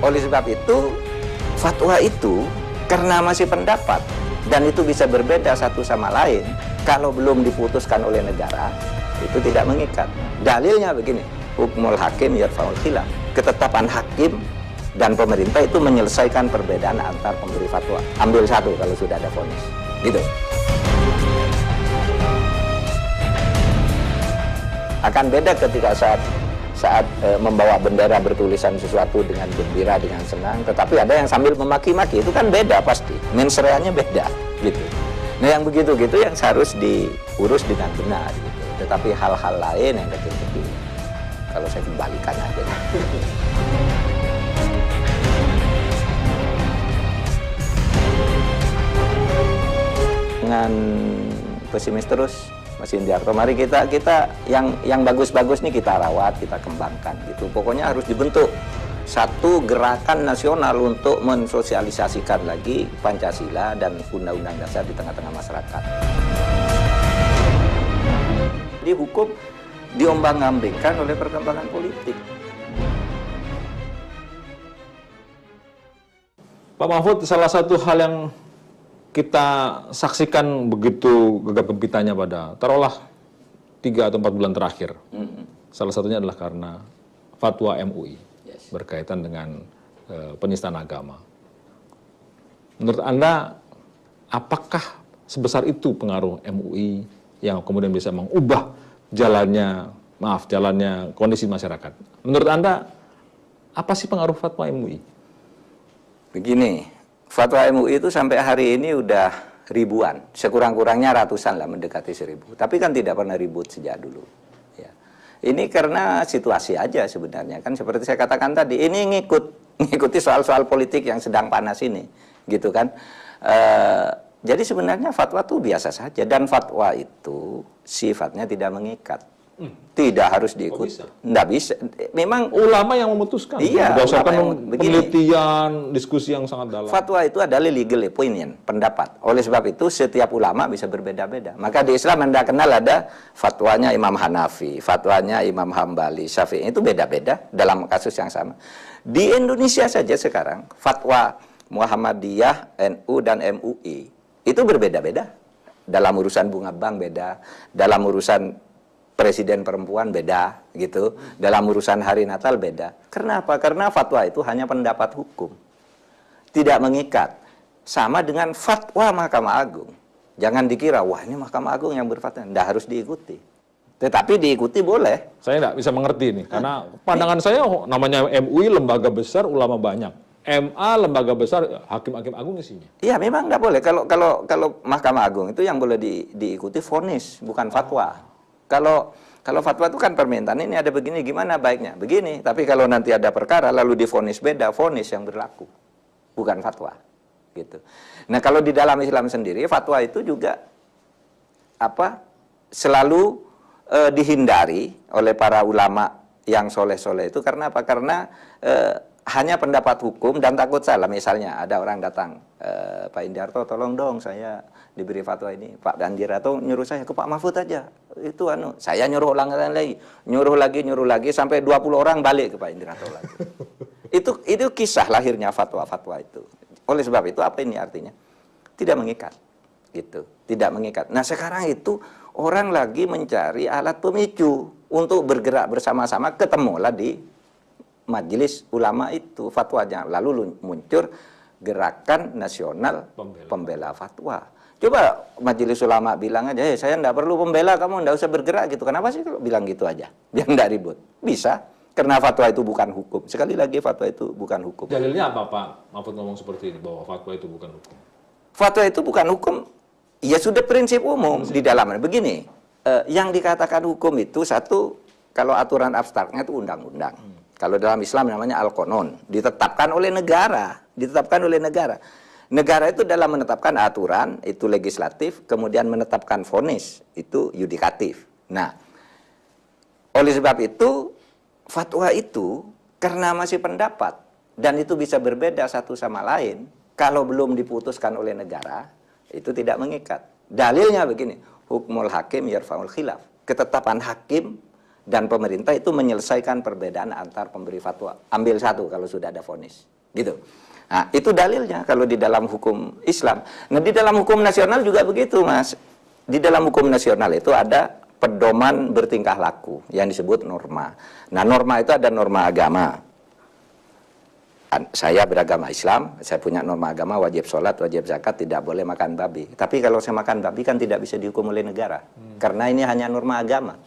Oleh sebab itu, fatwa itu karena masih pendapat dan itu bisa berbeda satu sama lain, kalau belum diputuskan oleh negara, itu tidak mengikat. Dalilnya begini, hukmul hakim yarfa'ul khilaf. Ketetapan hakim dan pemerintah itu menyelesaikan perbedaan antar pemberi fatwa. Ambil satu kalau sudah ada vonis. Gitu. Akan beda ketika saat membawa bendera bertulisan sesuatu dengan gembira, dengan senang, tetapi ada yang sambil memaki-maki, itu kan beda pasti, mensreanya beda gitu. Nah yang begitu-gitu yang harus diurus dengan benar gitu. Tetapi hal-hal lain yang kecil-kecil, kalau saya kembalikan aja. Dengan pesimis terus, Mas Indiarto, mari kita yang bagus-bagus nih kita rawat, kita kembangkan gitu. Pokoknya harus dibentuk satu gerakan nasional untuk mensosialisasikan lagi Pancasila dan Undang-Undang Dasar di tengah-tengah masyarakat. Di hukum diombang-ambingkan oleh perkembangan politik. Pak Mahfud, salah satu hal yang kita saksikan begitu gegap gempitanya pada taruhlah 3 atau 4 bulan terakhir. Salah satunya adalah karena fatwa MUI berkaitan dengan penistaan agama. Menurut Anda, apakah sebesar itu pengaruh MUI yang kemudian bisa mengubah jalannya kondisi masyarakat? Menurut Anda, apa sih pengaruh fatwa MUI? Begini, fatwa MUI itu sampai hari ini udah ribuan, sekurang-kurangnya ratusan lah, mendekati 1000. Tapi kan tidak pernah ribut sejak dulu. Ya. Ini karena situasi aja sebenarnya, kan seperti saya katakan tadi, ini ngikuti soal-soal politik yang sedang panas ini, gitu kan. Jadi sebenarnya fatwa itu biasa saja, dan fatwa itu sifatnya tidak mengikat. Tidak harus diikuti. Tidak bisa. Memang ulama yang memutuskan. Iya, berdasarkan penelitian, diskusi yang sangat dalam. Fatwa itu adalah legal opinion, pendapat. Oleh sebab itu setiap ulama bisa berbeda-beda. Maka di Islam Anda kenal ada fatwanya Imam Hanafi, fatwanya Imam Hambali, Syafi'i, itu beda-beda dalam kasus yang sama. Di Indonesia saja sekarang fatwa Muhammadiyah, NU dan MUI itu berbeda-beda. Dalam urusan bunga bank beda, dalam urusan presiden perempuan beda gitu, dalam urusan hari Natal beda. Karena apa? Karena fatwa itu hanya pendapat hukum, tidak mengikat. Sama dengan fatwa Mahkamah Agung. Jangan dikira wah ini Mahkamah Agung yang berfatwa, tidak harus diikuti. Tetapi diikuti boleh. Saya tidak bisa mengerti nih, karena pandangan saya namanya MUI lembaga besar, ulama banyak. MA lembaga besar, hakim-hakim agung isinya. Iya, memang nggak boleh. Kalau Mahkamah Agung itu yang boleh diikuti vonis, bukan fatwa. Kalau fatwa itu kan permintaan, ini ada begini, gimana baiknya? Begini, tapi kalau nanti ada perkara lalu divonis beda, vonis yang berlaku, bukan fatwa. Gitu. Nah kalau di dalam Islam sendiri, fatwa itu juga selalu dihindari oleh para ulama yang soleh-soleh itu. Karena apa? Karena hanya pendapat hukum dan takut salah. Misalnya ada orang datang, Pak Indiarto tolong dong saya diberi fatwa ini. Pak Indiarto nyuruh saya ke Pak Mahfud aja. Itu saya nyuruh nyuruh lagi sampai 20 orang balik ke Pak Indiarto lagi. Itu kisah lahirnya fatwa-fatwa itu. Oleh sebab itu apa ini artinya? Tidak mengikat. Gitu. Tidak mengikat. Nah, sekarang itu orang lagi mencari alat pemicu untuk bergerak bersama-sama, ketemulah di majelis ulama itu fatwanya. Lalu muncul gerakan nasional pembela fatwa. Coba majelis ulama bilang aja, saya enggak perlu pembela, kamu enggak usah bergerak gitu. Kenapa sih kalau bilang gitu aja? Biar enggak ribut. Bisa. Karena fatwa itu bukan hukum. Sekali lagi fatwa itu bukan hukum. Dalilnya apa Pak Mahfud ngomong seperti ini, bahwa fatwa itu bukan hukum? Fatwa itu bukan hukum. Ya sudah prinsip umum di dalamnya. Begini, yang dikatakan hukum itu satu, kalau aturan abstraknya itu undang-undang. Kalau dalam Islam namanya al-qanun, ditetapkan oleh negara, Negara itu dalam menetapkan aturan itu legislatif, kemudian menetapkan vonis itu yudikatif. Nah, oleh sebab itu fatwa itu karena masih pendapat dan itu bisa berbeda satu sama lain, kalau belum diputuskan oleh negara itu tidak mengikat. Dalilnya begini, hukmul hakim yarfa'ul khilaf. Ketetapan hakim dan pemerintah itu menyelesaikan perbedaan antar pemberi fatwa. Ambil satu kalau sudah ada vonis. gitu. Nah, itu dalilnya kalau di dalam hukum Islam. Nah, di dalam hukum nasional juga begitu, Mas. Di dalam hukum nasional itu ada pedoman bertingkah laku yang disebut norma. Nah, norma itu ada norma agama. Saya beragama Islam, saya punya norma agama, wajib sholat, wajib zakat, tidak boleh makan babi. Tapi kalau saya makan babi kan tidak bisa dihukum oleh negara. Karena ini hanya norma agama.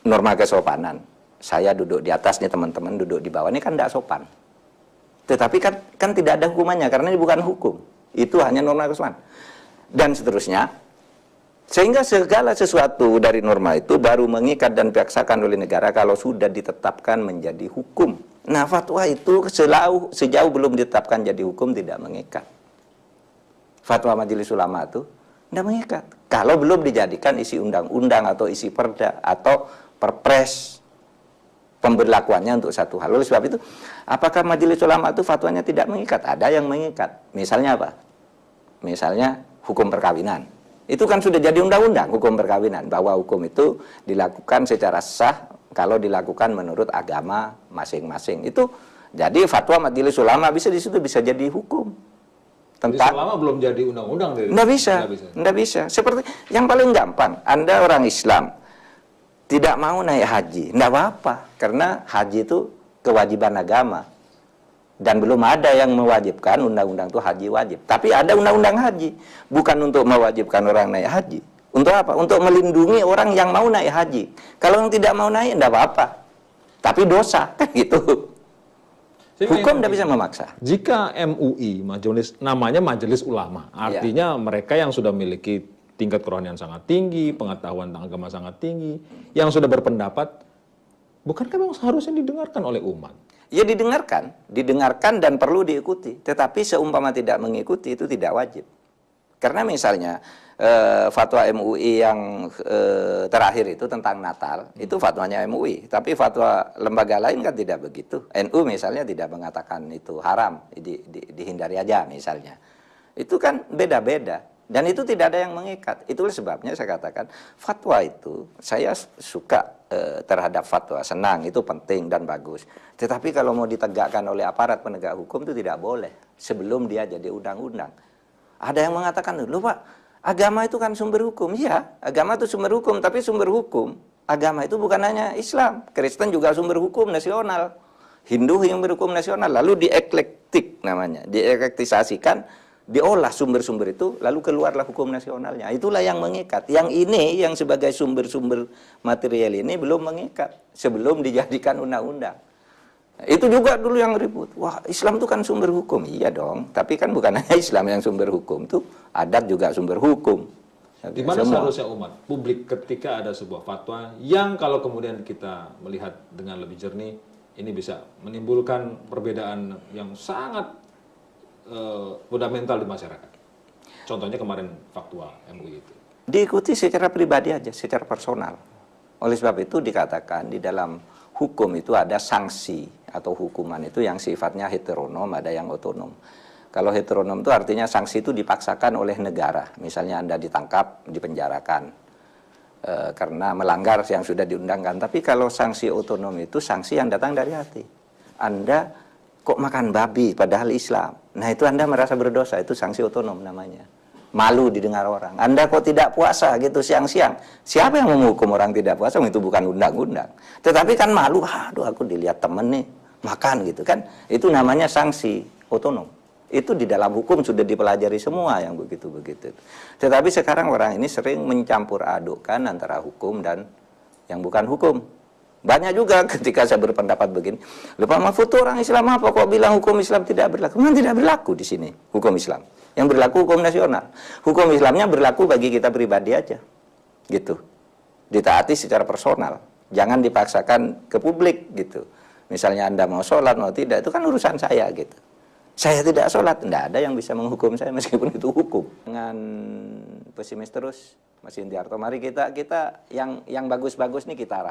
Norma kesopanan. Saya duduk di atas, nih teman-teman duduk di bawah, ini kan tidak sopan. Tetapi kan tidak ada hukumannya, karena ini bukan hukum. Itu hanya norma kesopanan. Dan seterusnya. Sehingga segala sesuatu dari norma itu baru mengikat dan dipaksakan oleh negara kalau sudah ditetapkan menjadi hukum. Nah, fatwa itu sejauh belum ditetapkan jadi hukum tidak mengikat. Fatwa Majelis Ulama itu tidak mengikat. Kalau belum dijadikan isi undang-undang atau isi perda atau perpres pemberlakuannya untuk satu hal. Oleh sebab itu, apakah Majelis Ulama itu fatwanya tidak mengikat? Ada yang mengikat. Misalnya apa? Misalnya hukum perkawinan. Itu kan sudah jadi undang-undang hukum perkawinan, bahwa hukum itu dilakukan secara sah kalau dilakukan menurut agama masing-masing. Itu jadi fatwa Majelis Ulama di situ bisa jadi hukum. Tentang Ulama belum jadi undang-undang. Nggak bisa. Seperti yang paling gampang, Anda orang Islam tidak mau naik haji, nggak apa-apa, karena haji itu kewajiban agama. Dan belum ada yang mewajibkan undang-undang itu haji wajib. Tapi ada undang-undang haji. Bukan untuk mewajibkan orang naik haji. Untuk apa? Untuk melindungi orang yang mau naik haji. Kalau yang tidak mau naik, tidak apa-apa. Tapi dosa, kan gitu. Hukum tidak bisa memaksa. Jika MUI, namanya Majelis Ulama, artinya mereka yang sudah memiliki tingkat kerohanian sangat tinggi, pengetahuan tentang agama sangat tinggi, yang sudah berpendapat, bukankah memang seharusnya didengarkan oleh umat? Ya didengarkan dan perlu diikuti. Tetapi seumpama tidak mengikuti itu tidak wajib. Karena misalnya fatwa MUI yang terakhir itu tentang Natal, itu fatwanya MUI. Tapi fatwa lembaga lain kan tidak begitu. NU misalnya tidak mengatakan itu haram, dihindari aja misalnya. Itu kan beda-beda. Dan itu tidak ada yang mengikat. Itulah sebabnya saya katakan fatwa itu, saya suka terhadap fatwa, senang, itu penting dan bagus. Tetapi kalau mau ditegakkan oleh aparat penegak hukum itu tidak boleh sebelum dia jadi undang-undang. Ada yang mengatakan, loh Pak, agama itu kan sumber hukum. Iya, agama itu sumber hukum, tapi sumber hukum agama itu bukan hanya Islam. Kristen juga sumber hukum nasional. Hindu yang berhukum nasional, lalu dieklektik namanya, dieklektisasikan, diolah sumber-sumber itu, lalu keluarlah hukum nasionalnya. Itulah yang mengikat. Yang ini, yang sebagai sumber-sumber material ini belum mengikat sebelum dijadikan undang-undang. Itu juga dulu yang ribut. Wah, Islam itu kan sumber hukum. Iya dong, tapi kan bukan hanya Islam yang sumber hukum. Itu adat juga sumber hukum. Di mana seharusnya umat, publik ketika ada sebuah fatwa yang kalau kemudian kita melihat dengan lebih jernih, ini bisa menimbulkan perbedaan yang sangat fundamental di masyarakat. Contohnya kemarin fatwa MUI itu. Diikuti secara pribadi aja, secara personal. Oleh sebab itu dikatakan di dalam hukum itu ada sanksi atau hukuman itu yang sifatnya heteronom, ada yang otonom. Kalau heteronom itu artinya sanksi itu dipaksakan oleh negara. Misalnya Anda ditangkap, dipenjarakan karena melanggar yang sudah diundangkan. Tapi kalau sanksi otonom itu sanksi yang datang dari hati. Anda kok makan babi padahal Islam. Nah itu Anda merasa berdosa, itu sanksi otonom namanya. Malu didengar orang. Anda kok tidak puasa gitu siang-siang. Siapa yang menghukum orang tidak puasa? Itu bukan undang-undang. Tetapi kan malu, aduh aku dilihat temen nih makan gitu kan. Itu namanya sanksi otonom. Itu di dalam hukum sudah dipelajari semua yang begitu-begitu. Tetapi sekarang orang ini sering mencampur adukkan antara hukum dan yang bukan hukum. Banyak juga ketika saya berpendapat begini, Pak Mahfud itu orang Islam apa kok bilang hukum Islam tidak berlaku? Memang tidak berlaku di sini hukum Islam. Yang berlaku hukum nasional. Hukum Islamnya berlaku bagi kita pribadi aja. Gitu. Ditaati secara personal. Jangan dipaksakan ke publik gitu. Misalnya Anda mau sholat, mau tidak, itu kan urusan saya gitu. Saya tidak sholat, tidak ada yang bisa menghukum saya meskipun itu hukum. Jangan pesimis terus, Mas Indiarto. Mari kita yang bagus-bagus nih kita rawat.